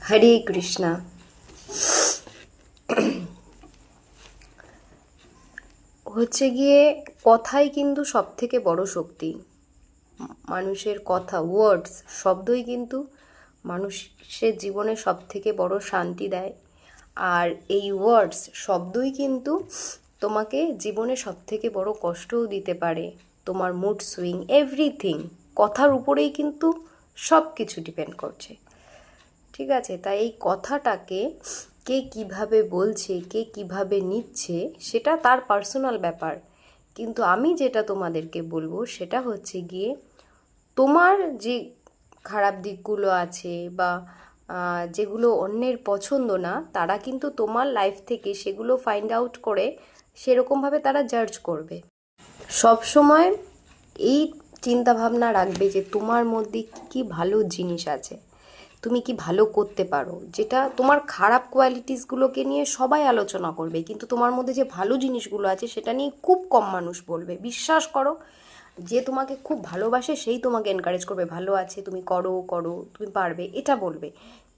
হরে কৃষ্ণা। হচ্ছে গিয়ে কথাই কিন্তু সব থেকে বড় শক্তি। মানুষের কথা, ওয়ার্ডস, শব্দই কিন্তু মানুষের জীবনে সব থেকে বড় শান্তি দেয়। আর এই ওয়ার্ডস, শব্দই কিন্তু তোমাকে জীবনে সব থেকে বড় কষ্টও দিতে পারে। তোমার মুড সুইং, এভরিথিং কথার উপরেই কিন্তু সব কিছু ডিপেন্ড করছে। ঠিক আছে, তাই এই কথাটাকে কে কিভাবে বলছে, কে কিভাবে নিচ্ছে, সেটা তার পার্সোনাল ব্যাপার। কিন্তু আমি যেটা তোমাদেরকে বলবো সেটা হচ্ছে গিয়ে, তোমার যে খারাপ দিকগুলো আছে বা যেগুলো অন্যের পছন্দ না, তারা কিন্তু তোমার লাইফ থেকে সেগুলো ফাইন্ড আউট করে সেরকমভাবে তারা জাজ করবে। সব সময় এই চিন্তা ভাবনা রাখবে যে তোমার মধ্যে কি ভালো জিনিস আছে, তুমি কি ভালো করতে পারো। যেটা তোমার খারাপ কোয়ালিটিসগুলোকে নিয়ে সবাই আলোচনা করবে, কিন্তু তোমার মধ্যে যে ভালো জিনিসগুলো আছে সেটা নিয়ে খুব কম মানুষ বলবে। বিশ্বাস করো, যে তোমাকে খুব ভালোবাসে সেই তোমাকে এনকারেজ করবে, ভালো আছে, তুমি করো করো, তুমি পারবে, এটা বলবে।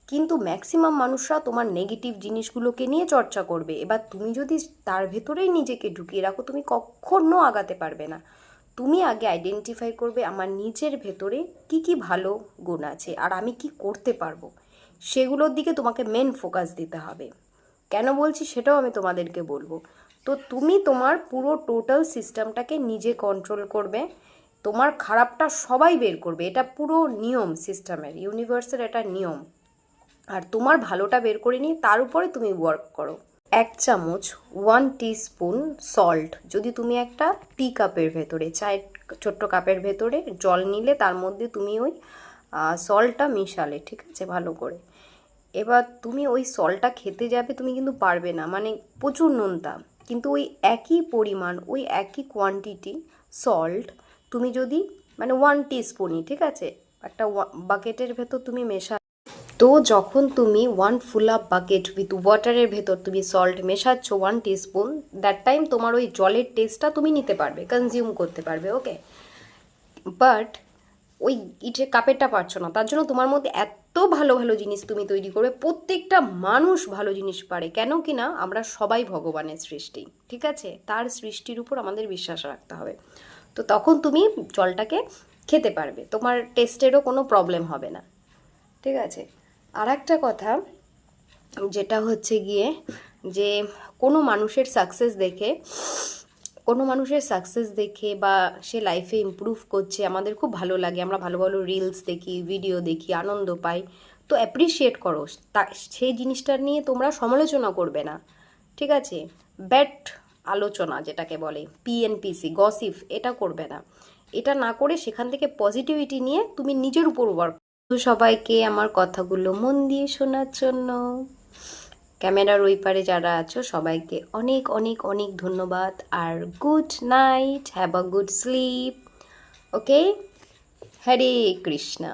কিন্তু ম্যাক্সিমাম মানুষরা তোমার নেগেটিভ জিনিসগুলোকে নিয়ে চর্চা করবে। এবার তুমি যদি তার ভেতরেই নিজেকে ঢুকিয়ে রাখো, তুমি কখনো আগাতে পারবে না। তুমি আগে আইডেন্টিফাই করবে আমার নিজের ভেতরে কি কি ভালো গুণ আছে আর আমি কি করতে পারবো, সেগুলোর দিকে তোমাকে মেন ফোকাস দিতে হবে। কেন বলছি সেটাও আমি তোমাদেরকে বলবো। তো তুমি তোমার পুরো টোটাল সিস্টেমটাকে নিজে কন্ট্রোল করবে। তোমার খারাপটা সবাই বের করবে, এটা পুরো নিয়ম সিস্টেমের, ইউনিভার্সের এটা নিয়ম। আর তোমার ভালোটা বের করে নিয়ে তার উপরে তুমি ওয়ার্ক করো। 1 চামচ 1 টিস্পুন সল্ট, যদি তুমি একটা টি কাপের ভেতরে, চায়ের ছোট্ট কাপের ভেতরে জল নিলে তার মধ্যে তুমি ওই সল্টটা মিশালে, ঠিক আছে, ভালো করে। এবার তুমি ওই সল্টটা খেতে যাবে, তুমি কিন্তু পারবে না, মানে প্রচুর নোনতা। কিন্তু ওই একই পরিমাণ, ওই একই কোয়ান্টিটি সল্ট তুমি যদি, মানে 1 টিস্পুনই, ঠিক আছে, একটা বাকেটের ভেতর তুমি মেশা। তো যখন তুমি 1 ফুল আপ বাকেট উইথ ওয়াটারের ভেতর তুমি সল্ট মেশাচ্ছ 1 টিস্পুন, দ্যাট টাইম তোমার ওই জলের টেস্টটা তুমি নিতে পারবে, কনজিউম করতে পারবে, ওকে। বাট ওই ইটে কাপেরটা পারছো না, তার জন্য তোমার মধ্যে এত ভালো ভালো জিনিস তুমি তৈরি করবে। প্রত্যেকটা মানুষ ভালো জিনিস পারে, কেন কি না, আমরা সবাই ভগবানের সৃষ্টি, ঠিক আছে, তার সৃষ্টির উপর আমাদের বিশ্বাস রাখতে হবে। তো তখন তুমি জলটাকে খেতে পারবে, তোমার টেস্টেরও কোনো প্রবলেম হবে না, ঠিক আছে। আর একটা কথা, যেটা হচ্ছে গিয়ে যে কোনো মানুষের সাকসেস দেখে বা সে লাইফে ইমপ্রুভ করছে, আমাদের খুব ভালো লাগে, আমরা ভালো ভালো রিলস দেখি, ভিডিও দেখি, আনন্দ পাই। তো অ্যাপ্রিসিয়েট করো, তা সেই জিনিসটা নিয়ে তোমরা সমালোচনা করবে না, ঠিক আছে। ব্যাড আলোচনা যেটাকে বলে, পিএনপিসি, গসিপ, এটা করবে না। এটা না করে সেখান থেকে পজিটিভিটি নিয়ে তুমি নিজের উপর ওয়ার্ক। সবাইকে আমার কথাগুলো মন দিয়ে শোনার জন্য, ক্যামেরার ওই পারে যারা আছো সবাইকে অনেক অনেক অনেক ধন্যবাদ। আর good night, have a good sleep, okay. Hare Krishna.